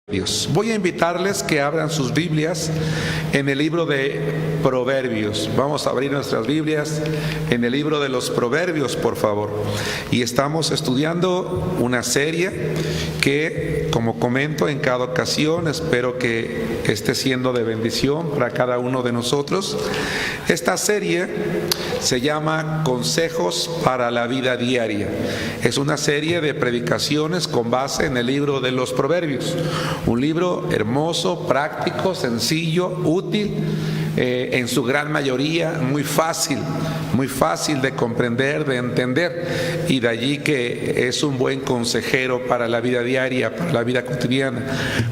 Dios. Voy a invitarles que abran sus Biblias en el libro de Proverbios. Vamos a abrir nuestras Biblias en el libro de los Proverbios, por favor. Y estamos estudiando una serie que, como comento en cada ocasión, espero que esté siendo de bendición para cada uno de nosotros. Esta serie se llama Consejos para la Vida Diaria. Es una serie de predicaciones con base en el libro de los Proverbios. Un libro hermoso, práctico, sencillo, útil, en su gran mayoría muy fácil de comprender, de entender, y de allí que es un buen consejero para la vida diaria, para la vida cotidiana.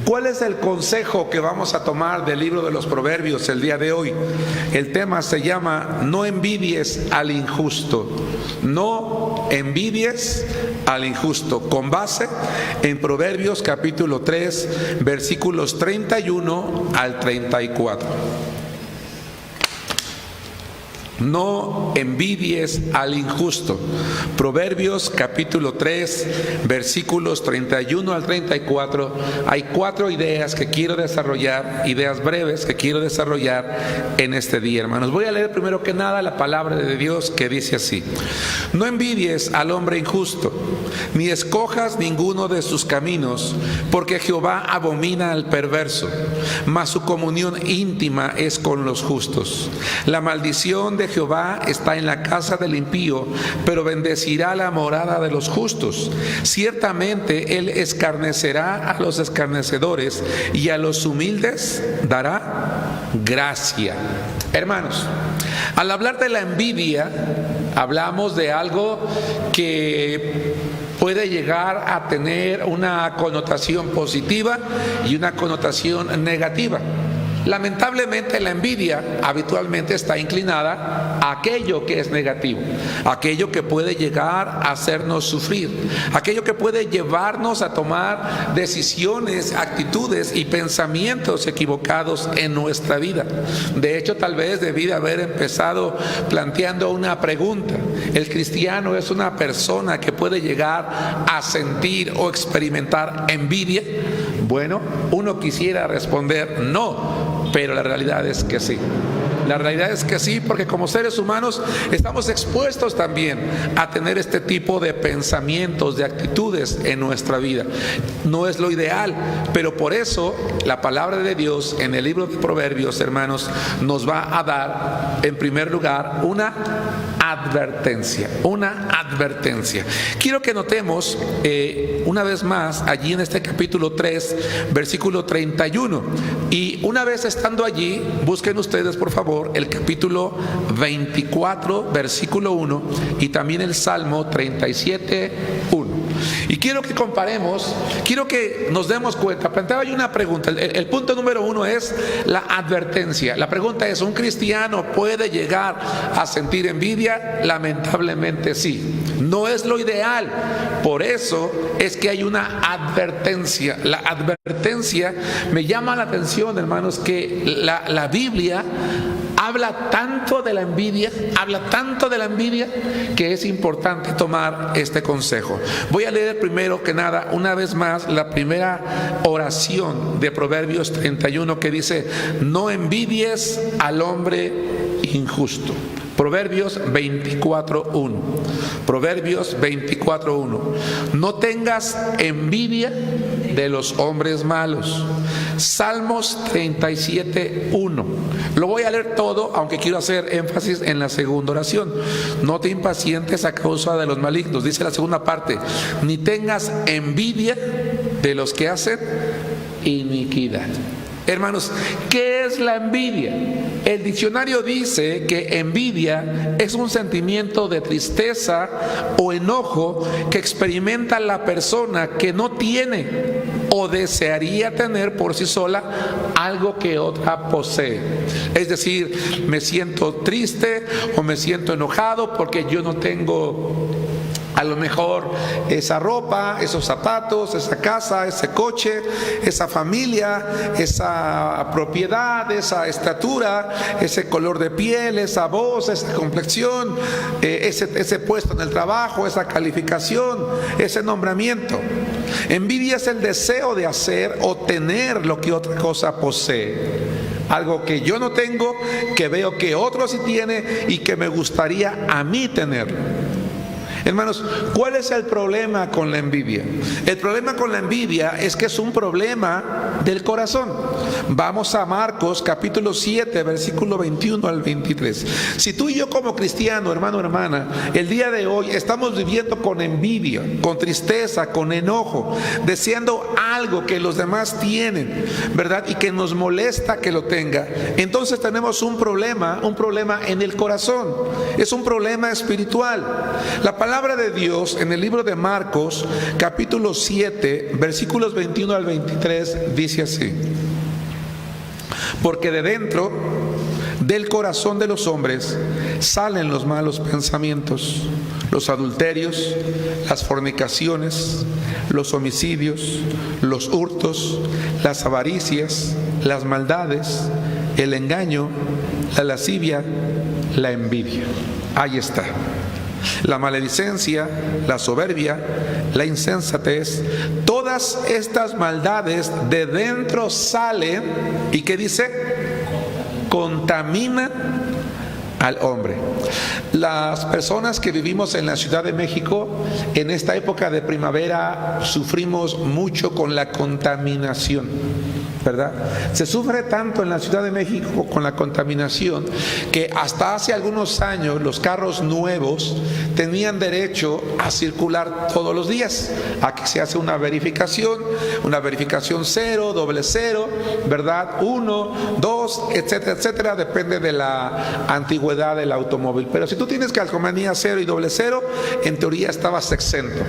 ¿Cuál es el consejo que vamos a tomar del libro de los Proverbios el día de hoy? El tema se llama No envidies al injusto. No envidies al injusto, con base en Proverbios capítulo 3, versículos 31 al 34. No envidies al injusto. Proverbios capítulo 3, versículos 31 al 34. Hay 4 ideas que quiero desarrollar, ideas breves que quiero desarrollar en este día, hermanos. Voy a leer primero que nada la palabra de Dios, que dice así: No envidies al hombre injusto, ni escojas ninguno de sus caminos, porque Jehová abomina al perverso, mas su comunión íntima es con los justos. La maldición de Jehová está en la casa del impío, pero bendecirá la morada de los justos. Ciertamente él escarnecerá a los escarnecedores, y a los humildes dará gracia. Hermanos, al hablar de la envidia, hablamos de algo que puede llegar a tener una connotación positiva y una connotación negativa. Lamentablemente, la envidia habitualmente está inclinada a aquello que es negativo, aquello que puede llegar a hacernos sufrir, aquello que puede llevarnos a tomar decisiones, actitudes y pensamientos equivocados en nuestra vida. De hecho, tal vez debí de haber empezado planteando una pregunta: ¿el cristiano es una persona que puede llegar a sentir o experimentar envidia? Bueno, uno quisiera responder no, pero la realidad es que sí. La realidad es que sí, porque como seres humanos estamos expuestos también a tener este tipo de pensamientos, de actitudes en nuestra vida. No es lo ideal, pero por eso la palabra de Dios en el libro de Proverbios, hermanos, nos va a dar en primer lugar una advertencia. Quiero que notemos una vez más allí en este capítulo 3, versículo 31. Y una vez estando allí, busquen ustedes por favor el capítulo 24, versículo 1, y también el Salmo 37, 1. Y quiero que comparemos, quiero que nos demos cuenta. Planteaba yo una pregunta. El punto número 1 es la advertencia. La pregunta es: ¿un cristiano puede llegar a sentir envidia? Lamentablemente sí. No es lo ideal. Por eso es que hay una advertencia. La advertencia me llama la atención, hermanos, que la Biblia habla tanto de la envidia, que es importante tomar este consejo. Voy a leer primero que nada, una vez más, la primera oración de Proverbios 31, que dice: No envidies al hombre injusto. Proverbios 24:1. Proverbios 24:1. No tengas envidia de los hombres malos. Salmos 37:1. Lo voy a leer todo, aunque quiero hacer énfasis en la segunda oración. No te impacientes a causa de los malignos. Dice la segunda parte: ni tengas envidia de los que hacen iniquidad. Hermanos, ¿qué es la envidia? El diccionario dice que envidia es un sentimiento de tristeza o enojo que experimenta la persona que no tiene o desearía tener por sí sola algo que otra posee. Es decir, me siento triste o me siento enojado porque yo no tengo a lo mejor esa ropa, esos zapatos, esa casa, ese coche, esa familia, esa propiedad, esa estatura, ese color de piel, esa voz, esa complexión, ese puesto en el trabajo, esa calificación, ese nombramiento. Envidia es el deseo de hacer o tener lo que otra cosa posee. Algo que yo no tengo, que veo que otro sí tiene y que me gustaría a mí tener. Hermanos, ¿cuál es el problema con la envidia? El problema con la envidia es que es un problema del corazón. Vamos a Marcos capítulo 7, versículo 21 al 23. Si tú y yo como cristiano, hermano, hermana, el día de hoy estamos viviendo con envidia, con tristeza, con enojo, deseando algo que los demás tienen, ¿verdad? Y que nos molesta que lo tenga, entonces tenemos un problema en el corazón. Es un problema espiritual. La palabra de Dios en el libro de Marcos capítulo 7 versículos 21 al 23 dice así: porque de dentro del corazón de los hombres salen los malos pensamientos, los adulterios, las fornicaciones, los homicidios, los hurtos, las avaricias, las maldades, el engaño, la lascivia, la envidia. Ahí está. La maledicencia, la soberbia, la insensatez, todas estas maldades de dentro salen, ¿y qué dice? Contaminan al hombre. Las personas que vivimos en la Ciudad de México, en esta época de primavera, sufrimos mucho con la contaminación, ¿verdad? Se sufre tanto en la Ciudad de México con la contaminación que hasta hace algunos años los carros nuevos tenían derecho a circular todos los días. Aquí se hace una verificación 0, doble 0, ¿verdad? 1, 2, etcétera, etcétera, depende de la antigüedad del automóvil. Pero si tú tienes calcomanía 0 y doble 0, en teoría estabas exento.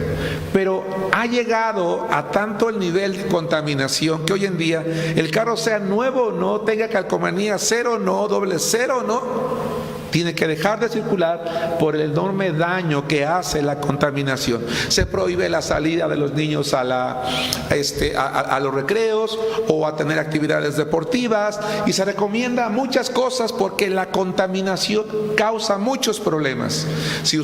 Pero ha llegado a tanto el nivel de contaminación que hoy en día el carro, sea nuevo o no, tenga calcomanía 0 o no, doble 0 o no, tiene que dejar de circular por el enorme daño que hace la contaminación. Se prohíbe la salida de los niños a los recreos o a tener actividades deportivas, y se recomienda muchas cosas porque la contaminación causa muchos problemas. Si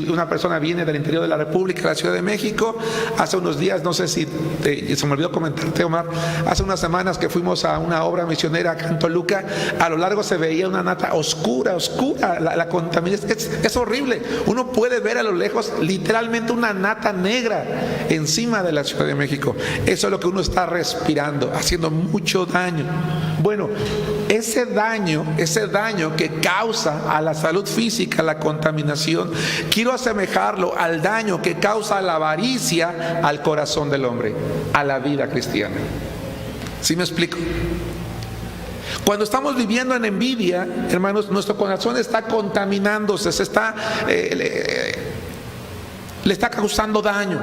una persona viene del interior de la República, la Ciudad de México, hace unos días, no sé si se me olvidó comentarte, Omar, hace unas semanas que fuimos a una obra misionera acá en Toluca, a lo largo se veía una nata oscura, la contaminación es horrible. Uno puede ver a lo lejos literalmente una nata negra encima de la Ciudad de México. Eso es lo que uno está respirando, haciendo mucho daño. Bueno, ese daño que causa a la salud física la contaminación, quiero asemejarlo al daño que causa la avaricia al corazón del hombre, a la vida cristiana. ¿Sí me explico? Cuando estamos viviendo en envidia, hermanos, nuestro corazón está contaminándose, le está causando daño.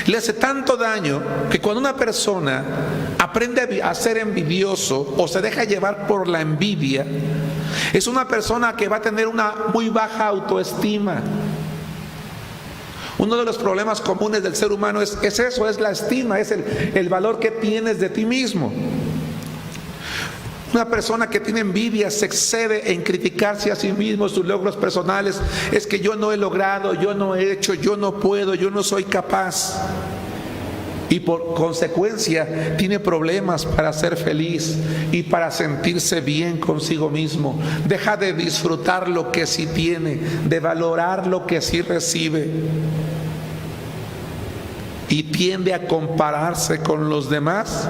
Le hace tanto daño que cuando una persona aprende a ser envidioso o se deja llevar por la envidia, es una persona que va a tener una muy baja autoestima. Uno de los problemas comunes del ser humano es eso, es la estima, es el valor que tienes de ti mismo. Una persona que tiene envidia se excede en criticarse a sí mismo, sus logros personales. Es que yo no he logrado, yo no he hecho, yo no puedo, yo no soy capaz. Y por consecuencia tiene problemas para ser feliz y para sentirse bien consigo mismo. Deja de disfrutar lo que sí tiene, de valorar lo que sí recibe. Y tiende a compararse con los demás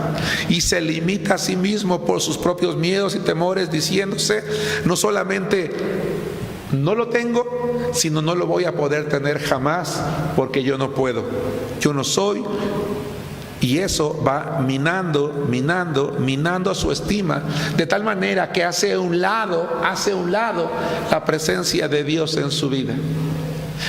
y se limita a sí mismo por sus propios miedos y temores, diciéndose: no solamente no lo tengo, sino no lo voy a poder tener jamás porque yo no puedo, yo no soy. Y eso va minando a su estima, de tal manera que hace a un lado la presencia de Dios en su vida.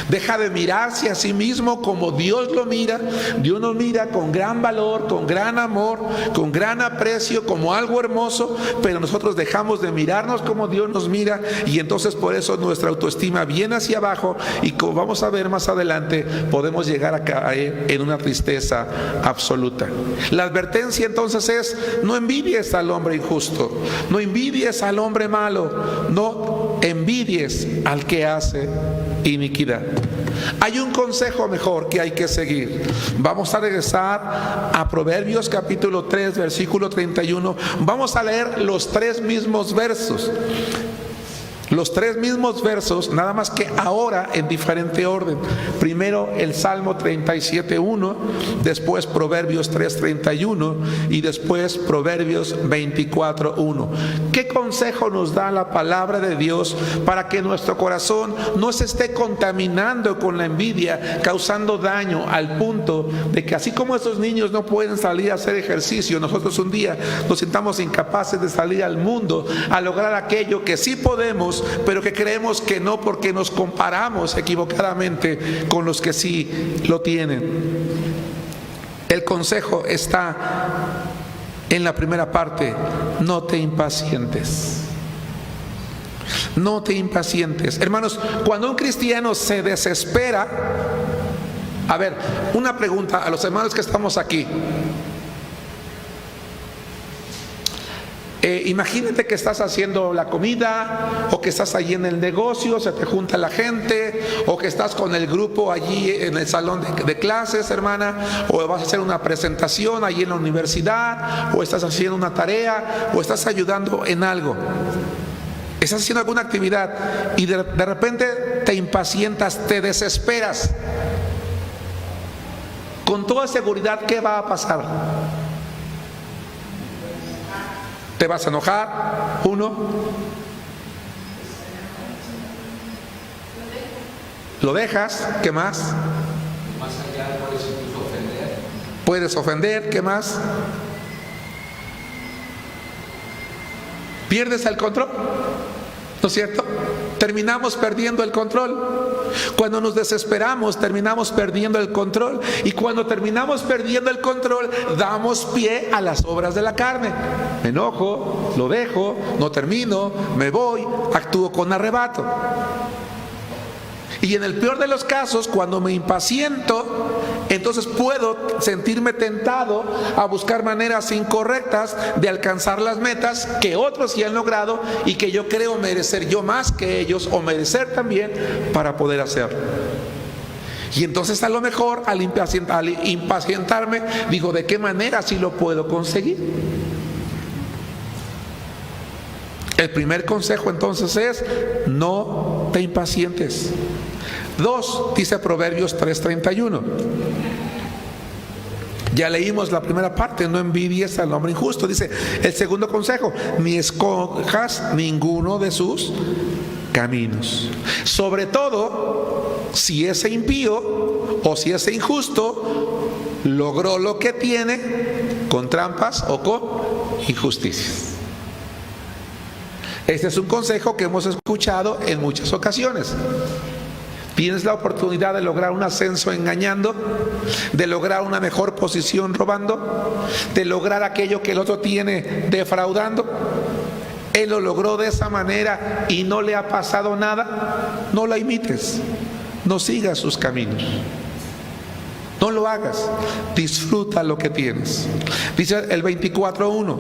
Deja de mirarse a sí mismo como Dios lo mira. Dios nos mira con gran valor, con gran amor, con gran aprecio, como algo hermoso, pero nosotros dejamos de mirarnos como Dios nos mira, y entonces por eso nuestra autoestima viene hacia abajo, y como vamos a ver más adelante, podemos llegar a caer en una tristeza absoluta. La advertencia entonces es: no envidies al hombre injusto, no envidies al hombre malo, no envidies al que hace iniquidad. Hay un consejo mejor que hay que seguir. Vamos a regresar a Proverbios capítulo 3, versículo 31. Vamos a leer los tres mismos versos. Los tres mismos versos, nada más que ahora en diferente orden. Primero el Salmo 37:1, después Proverbios 3:31 y después Proverbios 24:1. ¿Qué consejo nos da la palabra de Dios para que nuestro corazón no se esté contaminando con la envidia, causando daño al punto de que así como estos niños no pueden salir a hacer ejercicio, nosotros un día nos sintamos incapaces de salir al mundo a lograr aquello que sí podemos, pero que creemos que no, porque nos comparamos equivocadamente con los que sí lo tienen? El consejo está en la primera parte: no te impacientes. No te impacientes. Hermanos, cuando un cristiano se desespera, a ver, una pregunta a los hermanos que estamos aquí. Imagínate que estás haciendo la comida, o que estás allí en el negocio, se te junta la gente, o que estás con el grupo allí en el salón de clases, hermana, o vas a hacer una presentación allí en la universidad, o estás haciendo una tarea, o estás ayudando en algo. Estás haciendo alguna actividad y de repente te impacientas, te desesperas. Con toda seguridad, ¿qué va a pasar? ¿Te vas a enojar? Uno. ¿Lo dejas? ¿Qué más? Más allá puedes incluso ofender. ¿Puedes ofender? ¿Qué más? ¿Pierdes el control? ¿No es cierto? Terminamos perdiendo el control. Cuando nos desesperamos, terminamos perdiendo el control. Y cuando terminamos perdiendo el control, damos pie a las obras de la carne. Me enojo, lo dejo, no termino, me voy, actúo con arrebato. Y en el peor de los casos, cuando me impaciento, entonces puedo sentirme tentado a buscar maneras incorrectas de alcanzar las metas que otros sí han logrado y que yo creo merecer yo más que ellos, o merecer también para poder hacerlo. Y entonces a lo mejor al impacientarme digo, ¿de qué manera sí lo puedo conseguir? El primer consejo entonces es: no te impacientes. 2, dice Proverbios 3:31. Ya leímos la primera parte: no envidies al hombre injusto. Dice el segundo consejo: ni escojas ninguno de sus caminos. Sobre todo, si ese impío o si ese injusto logró lo que tiene con trampas o con injusticias. Este es un consejo que hemos escuchado en muchas ocasiones. Tienes la oportunidad de lograr un ascenso engañando, de lograr una mejor posición robando, de lograr aquello que el otro tiene defraudando. Él lo logró de esa manera y no le ha pasado nada. No la imites, no sigas sus caminos. No lo hagas, disfruta lo que tienes. Dice el 24:1.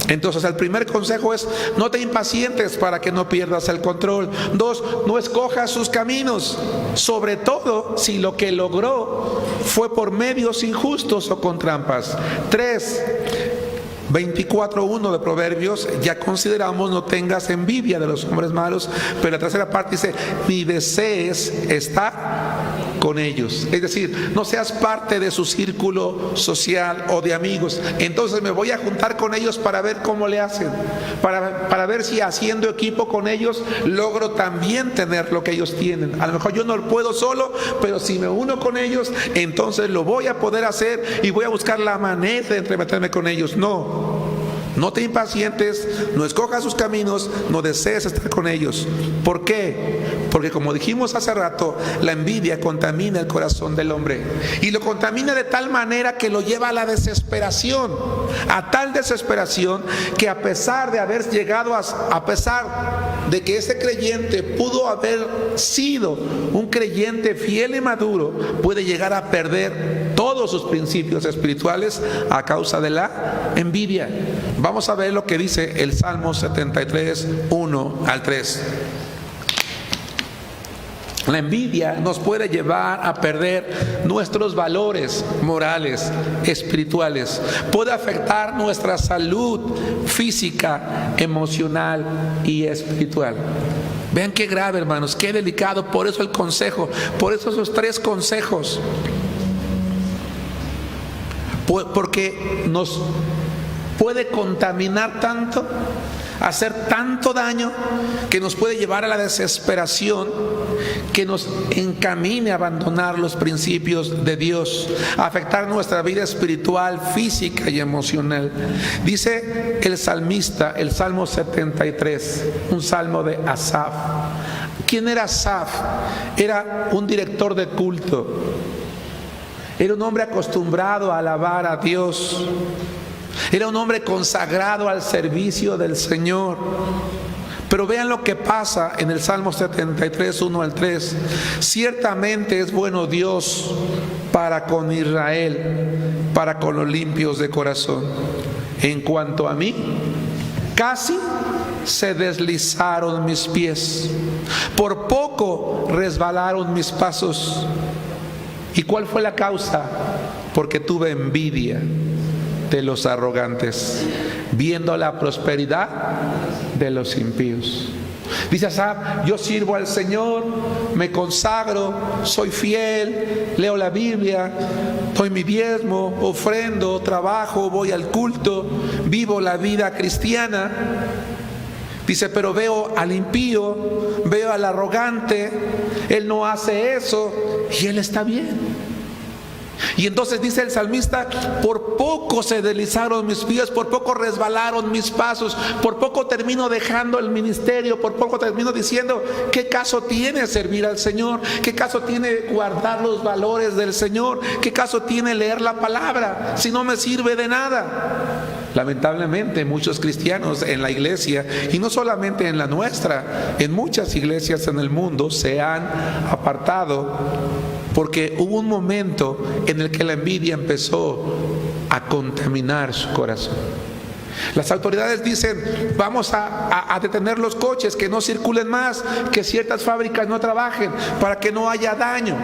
Entonces el primer consejo es: no te impacientes para que no pierdas el control. 2, no escojas sus caminos, sobre todo si lo que logró fue por medios injustos o con trampas. 3, 24:1 de Proverbios, ya consideramos: no tengas envidia de los hombres malos. Pero la tercera parte dice: ni desees estar con ellos. Es decir, no seas parte de su círculo social o de amigos. Entonces me voy a juntar con ellos para ver cómo le hacen, para ver si haciendo equipo con ellos logro también tener lo que ellos tienen. A lo mejor yo no lo puedo solo, pero si me uno con ellos, entonces lo voy a poder hacer y voy a buscar la manera de entremeterme con ellos. No te impacientes, no escojas sus caminos, no desees estar con ellos. ¿Por qué? Porque, como dijimos hace rato, la envidia contamina el corazón del hombre, y lo contamina de tal manera que lo lleva a la desesperación, a tal desesperación que a pesar de haber llegado a pesar de que ese creyente pudo haber sido un creyente fiel y maduro, puede llegar a perder todos sus principios espirituales a causa de la envidia. Vamos a ver lo que dice el Salmo 73, 1 al 3. La envidia nos puede llevar a perder nuestros valores morales, espirituales. Puede afectar nuestra salud física, emocional y espiritual. Vean qué grave, hermanos, qué delicado. Por eso el consejo, por eso esos 3 consejos. Porque nos puede contaminar tanto, hacer tanto daño, que nos puede llevar a la desesperación, que nos encamine a abandonar los principios de Dios, a afectar nuestra vida espiritual, física y emocional. Dice el salmista, el Salmo 73, un salmo de Asaf. ¿Quién era Asaf? Era un director de culto. Era un hombre acostumbrado a alabar a Dios. Era un hombre consagrado al servicio del Señor. Pero vean lo que pasa en el Salmo 73, 1 al 3. Ciertamente es bueno Dios para con Israel, para con los limpios de corazón. En cuanto a mí, casi se deslizaron mis pies, por poco resbalaron mis pasos. ¿Y cuál fue la causa? Porque tuve envidia de los arrogantes, viendo la prosperidad de los impíos. Dice Asaf: yo sirvo al Señor, me consagro, soy fiel, leo la Biblia, doy mi diezmo, ofrendo, trabajo, voy al culto, vivo la vida cristiana. Dice, pero veo al impío, veo al arrogante, él no hace eso y él está bien. Y entonces dice el salmista: por poco se deslizaron mis pies, por poco resbalaron mis pasos, por poco termino dejando el ministerio, por poco termino diciendo: ¿qué caso tiene servir al Señor? ¿Qué caso tiene guardar los valores del Señor? ¿Qué caso tiene leer la palabra si no me sirve de nada? Lamentablemente muchos cristianos en la iglesia, y no solamente en la nuestra, en muchas iglesias en el mundo, se han apartado porque hubo un momento en el que la envidia empezó a contaminar su corazón. Las autoridades dicen: vamos a detener los coches, que no circulen más, que ciertas fábricas no trabajen, para que no haya daño.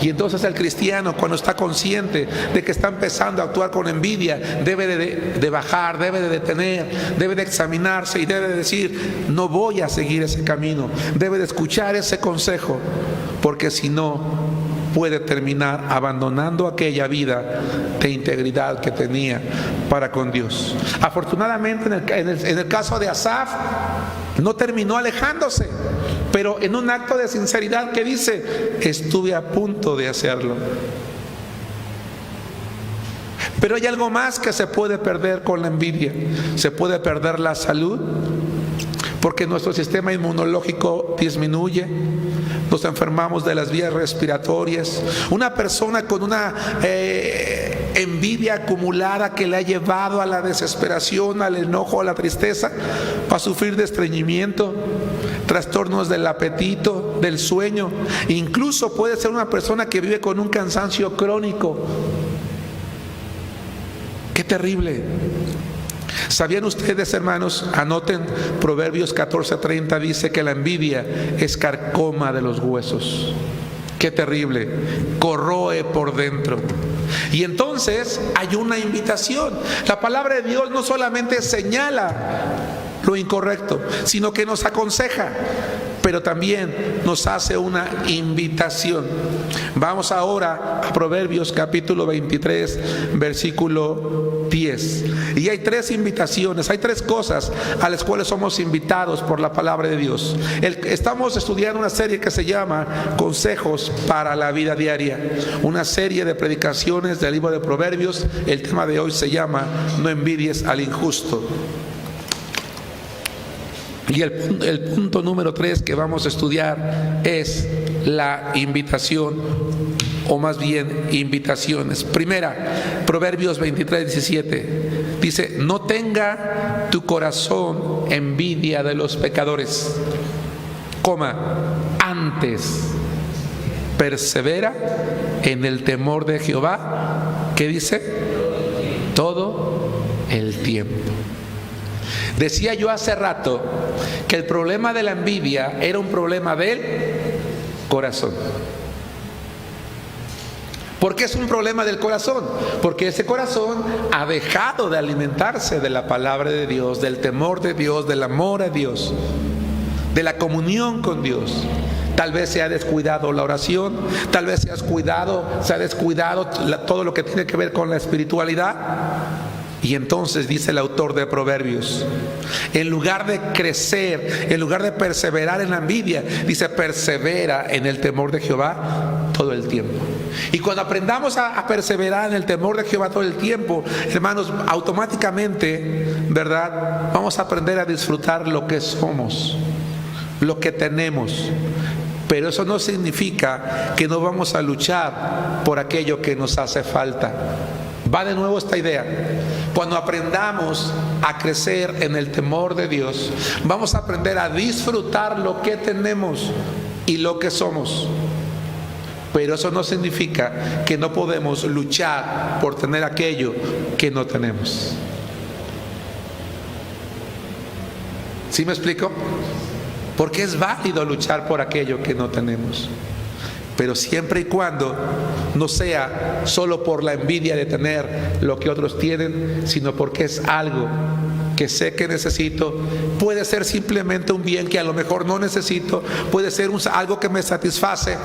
Y entonces el cristiano, cuando está consciente de que está empezando a actuar con envidia, debe de bajar, debe de detener, debe de examinarse y debe de decir: no voy a seguir ese camino. Debe de escuchar ese consejo, porque si no, puede terminar abandonando aquella vida de integridad que tenía para con Dios. Afortunadamente en el caso de Asaf, no terminó alejándose, pero en un acto de sinceridad que dice: estuve a punto de hacerlo. Pero hay algo más que se puede perder con la envidia. Se puede perder la salud, porque nuestro sistema inmunológico disminuye, nos enfermamos de las vías respiratorias. Una persona con una envidia acumulada que le ha llevado a la desesperación, al enojo, a la tristeza, va a sufrir de estreñimiento, trastornos del apetito, del sueño. Incluso puede ser una persona que vive con un cansancio crónico. ¡Qué terrible! ¿Sabían ustedes, hermanos? Anoten, Proverbios 14:30 dice que la envidia es carcoma de los huesos. ¡Qué terrible! Corroe por dentro. Y entonces hay una invitación. La palabra de Dios no solamente señala lo incorrecto, sino que nos aconseja, pero también nos hace una invitación. Vamos ahora a Proverbios capítulo 23, versículo 10. Y hay 3 invitaciones, hay 3 cosas a las cuales somos invitados por la palabra de Dios. Estamos estudiando una serie que se llama Consejos para la Vida Diaria, una serie de predicaciones del libro de Proverbios. El tema de hoy se llama No envidies al injusto. Y el punto número 3 que vamos a estudiar es la invitación, o más bien invitaciones. Primera, Proverbios 23:17 dice: no tenga tu corazón envidia de los pecadores, antes persevera en el temor de Jehová. ¿Qué dice? Todo el tiempo. Decía yo hace rato que el problema de la envidia era un problema del corazón. ¿Por qué es un problema del corazón? Porque ese corazón ha dejado de alimentarse de la palabra de Dios, del temor de Dios, del amor a Dios, de la comunión con Dios. Tal vez se ha descuidado la oración, tal vez se ha descuidado todo lo que tiene que ver con la espiritualidad. Y entonces dice el autor de Proverbios, en lugar de crecer, en lugar de perseverar en la envidia, dice persevera en el temor de Jehová todo el tiempo. Y cuando aprendamos a perseverar en el temor de Jehová todo el tiempo, hermanos, automáticamente, ¿verdad? Vamos a aprender a disfrutar lo que somos, lo que tenemos. Pero eso no significa que no vamos a luchar por aquello que nos hace falta. Va de nuevo esta idea. Cuando aprendamos a crecer en el temor de Dios, vamos a aprender a disfrutar lo que tenemos y lo que somos. Pero eso no significa que no podemos luchar por tener aquello que no tenemos. ¿Sí me explico? Porque es válido luchar por aquello que no tenemos, pero siempre y cuando no sea solo por la envidia de tener lo que otros tienen, sino porque es algo que sé que necesito. Puede ser simplemente un bien que a lo mejor no necesito, puede ser algo que me satisface,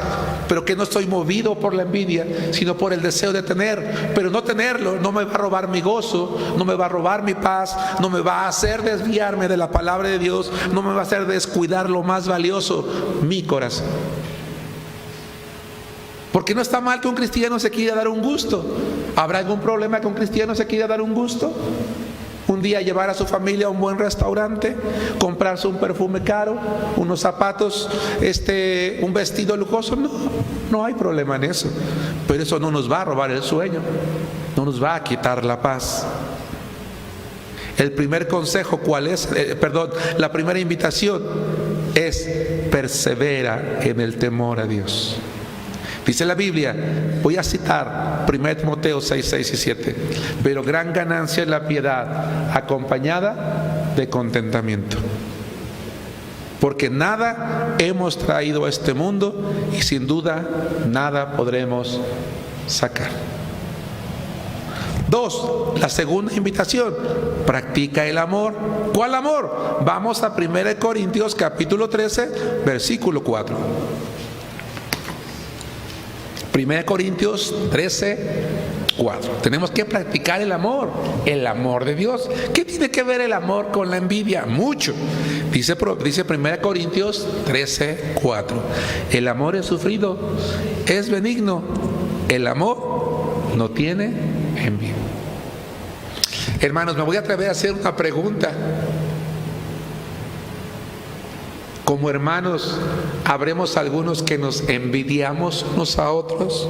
pero que no estoy movido por la envidia, sino por el deseo de tener. Pero no tenerlo no me va a robar mi gozo, no me va a robar mi paz, no me va a hacer desviarme de la palabra de Dios, no me va a hacer descuidar lo más valioso, mi corazón. Porque no está mal que un cristiano se quiera dar un gusto. ¿Habrá algún problema que un cristiano se quiera dar un gusto? Un día llevar a su familia a un buen restaurante, comprarse un perfume caro, unos zapatos, un vestido lujoso. No hay problema en eso. Pero eso no nos va a robar el sueño, no nos va a quitar la paz. El primer consejo, ¿cuál es? La primera invitación es persevera en el temor a Dios. Dice la Biblia, voy a citar 1 Timoteo 6, 6 y 7, pero gran ganancia es la piedad acompañada de contentamiento. Porque nada hemos traído a este mundo y sin duda nada podremos sacar. 2, la segunda invitación, practica el amor. ¿Cuál amor? Vamos a 1 Corintios capítulo 13, versículo 4. 1 Corintios 13, 4. Tenemos que practicar el amor de Dios. ¿Qué tiene que ver el amor con la envidia? Mucho. Dice 1 Corintios 13, 4. El amor es sufrido, es benigno. El amor no tiene envidia. Hermanos, me voy a atrever a hacer una pregunta. Como hermanos, ¿habremos algunos que nos envidiamos unos a otros?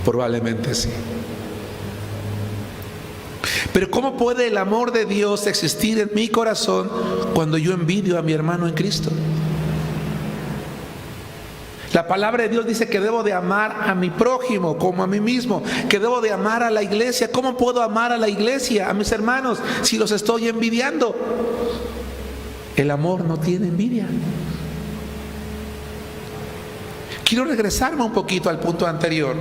Probablemente sí. Pero ¿cómo puede el amor de Dios existir en mi corazón cuando yo envidio a mi hermano en Cristo? La palabra de Dios dice que debo de amar a mi prójimo como a mí mismo, que debo de amar a la iglesia. ¿Cómo puedo amar a la iglesia, a mis hermanos, si los estoy envidiando? El amor no tiene envidia. Quiero regresarme un poquito al punto anterior,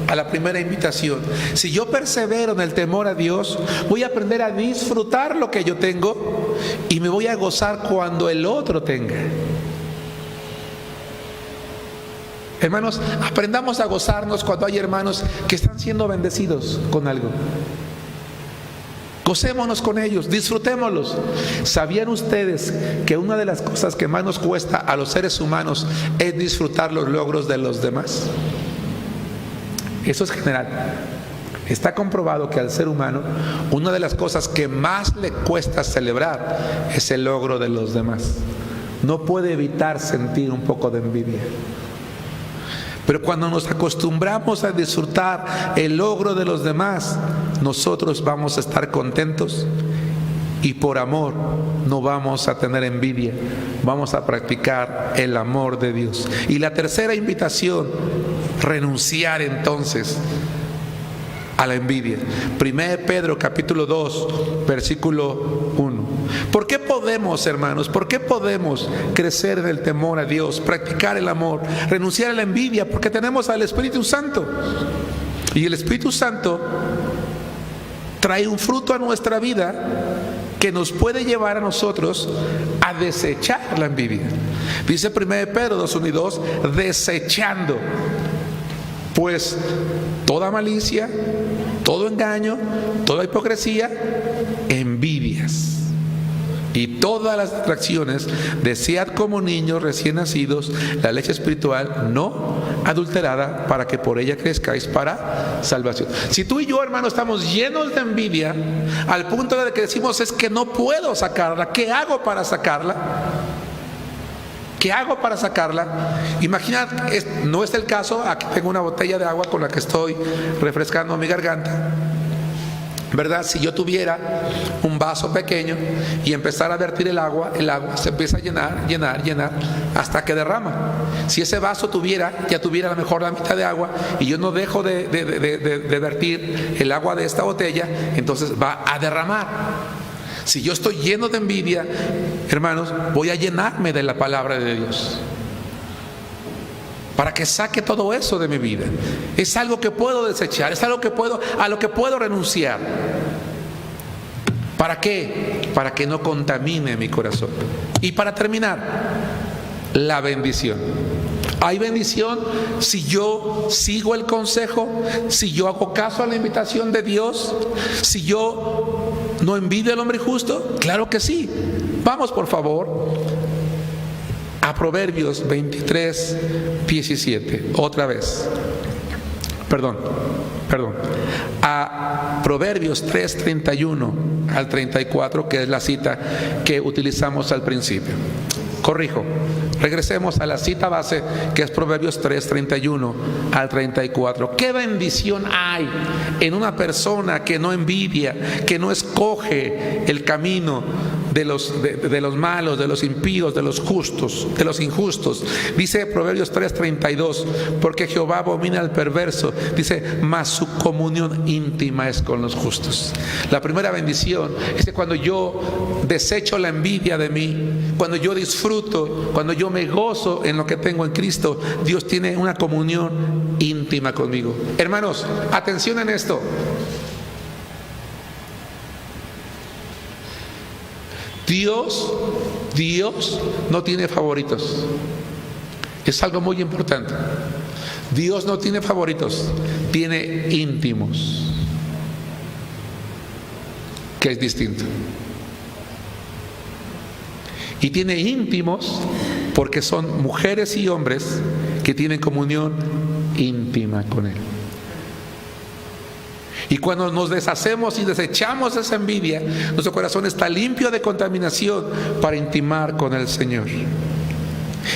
a la primera invitación. Si yo persevero en el temor a Dios, voy a aprender a disfrutar lo que yo tengo y me voy a gozar cuando el otro tenga. Hermanos, aprendamos a gozarnos cuando hay hermanos que están siendo bendecidos con algo. Gocémonos con ellos, disfrutémoslos. ¿Sabían ustedes que una de las cosas que más nos cuesta a los seres humanos es disfrutar los logros de los demás? Eso es general. Está comprobado que al ser humano una de las cosas que más le cuesta celebrar es el logro de los demás. No puede evitar sentir un poco de envidia. Pero cuando nos acostumbramos a disfrutar el logro de los demás, nosotros vamos a estar contentos y por amor no vamos a tener envidia. Vamos a practicar el amor de Dios. Y la tercera invitación, renunciar entonces a la envidia. 1 Pedro capítulo 2, versículo 1. ¿Por qué podemos, hermanos? ¿Por qué podemos crecer en el temor a Dios, practicar el amor, renunciar a la envidia? Porque tenemos al Espíritu Santo. Y el Espíritu Santo trae un fruto a nuestra vida que nos puede llevar a nosotros a desechar la envidia. Dice 1 Pedro 2:1 y 2, desechando pues toda malicia, todo engaño, toda hipocresía, envidias y todas las distracciones. Desead como niños recién nacidos la leche espiritual no adulterada, para que por ella crezcáis para salvación. Si tú y yo, hermano, estamos llenos de envidia al punto de que decimos, es que no puedo sacarla, ¿qué hago para sacarla? ¿Qué hago para sacarla? Imagina, no es el caso. Aquí tengo una botella de agua con la que estoy refrescando mi garganta, ¿verdad? Si yo tuviera un vaso pequeño y empezara a vertir el agua se empieza a llenar hasta que derrama. Si ese vaso ya tuviera a lo mejor la mitad de agua y yo no dejo de vertir el agua de esta botella, entonces va a derramar. Si yo estoy lleno de envidia, hermanos, voy a llenarme de la palabra de Dios para que saque todo eso de mi vida. Es algo que puedo desechar, es algo a lo que puedo renunciar. ¿Para qué? Para que no contamine mi corazón. Y para terminar, la bendición. Hay bendición si yo sigo el consejo, si yo hago caso a la invitación de Dios, si yo no envidio al hombre justo. Claro que sí. Vamos, por favor, a Proverbios 23:17. Otra vez. Perdón. A Proverbios 3:31 al 34, que es la cita que utilizamos al principio. Corrijo, regresemos a la cita base, que es Proverbios 3:31 al 34. ¿Qué bendición hay en una persona que no envidia, que no escoge el camino de los malos, de los impíos, de los justos, de los injustos? Dice Proverbios 3:32, porque Jehová abomina al perverso, dice, mas su comunión íntima es con los justos. La primera bendición es que cuando yo desecho la envidia de mí, cuando yo disfruto, cuando yo me gozo en lo que tengo en Cristo, Dios tiene una comunión íntima conmigo. Hermanos, atención en esto. Dios no tiene favoritos. Es algo muy importante. Dios no tiene favoritos, tiene íntimos, que es distinto. Y tiene íntimos porque son mujeres y hombres que tienen comunión íntima con Él. Y cuando nos deshacemos y desechamos esa envidia, nuestro corazón está limpio de contaminación para intimar con el Señor.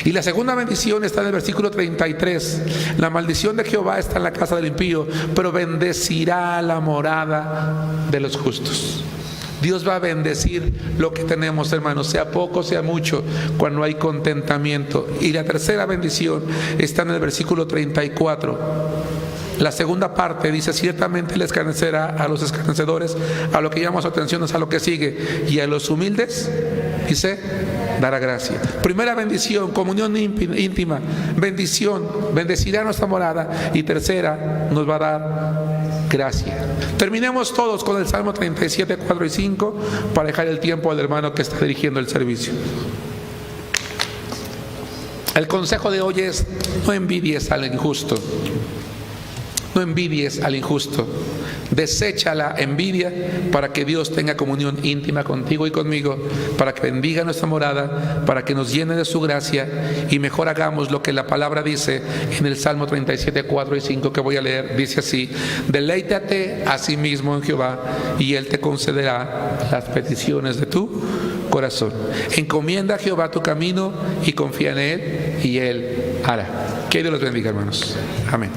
Y la segunda bendición está en el versículo 33. La maldición de Jehová está en la casa del impío, pero bendecirá la morada de los justos. Dios va a bendecir lo que tenemos, hermanos, sea poco, sea mucho, cuando hay contentamiento. Y la tercera bendición está en el versículo 34. La segunda parte dice, ciertamente le escarnecerá a los escarnecedores. A lo que llama su atención es a lo que sigue. Y a los humildes, dice, dará gracia. Primera bendición, comunión íntima. Bendición, bendecirá nuestra morada. Y tercera, nos va a dar gracia. Terminemos todos con el Salmo 37, 4 y 5 para dejar el tiempo al hermano que está dirigiendo el servicio. El consejo de hoy es: no envidies al injusto. No envidies al injusto. Desecha la envidia para que Dios tenga comunión íntima contigo y conmigo, para que bendiga nuestra morada, para que nos llene de su gracia y mejor hagamos lo que la palabra dice en el Salmo 37, 4 y 5 que voy a leer. Dice así: deleítate a sí mismo en Jehová y Él te concederá las peticiones de tu corazón. Encomienda a Jehová tu camino y confía en Él y Él hará. Que Dios los bendiga, hermanos. Amén.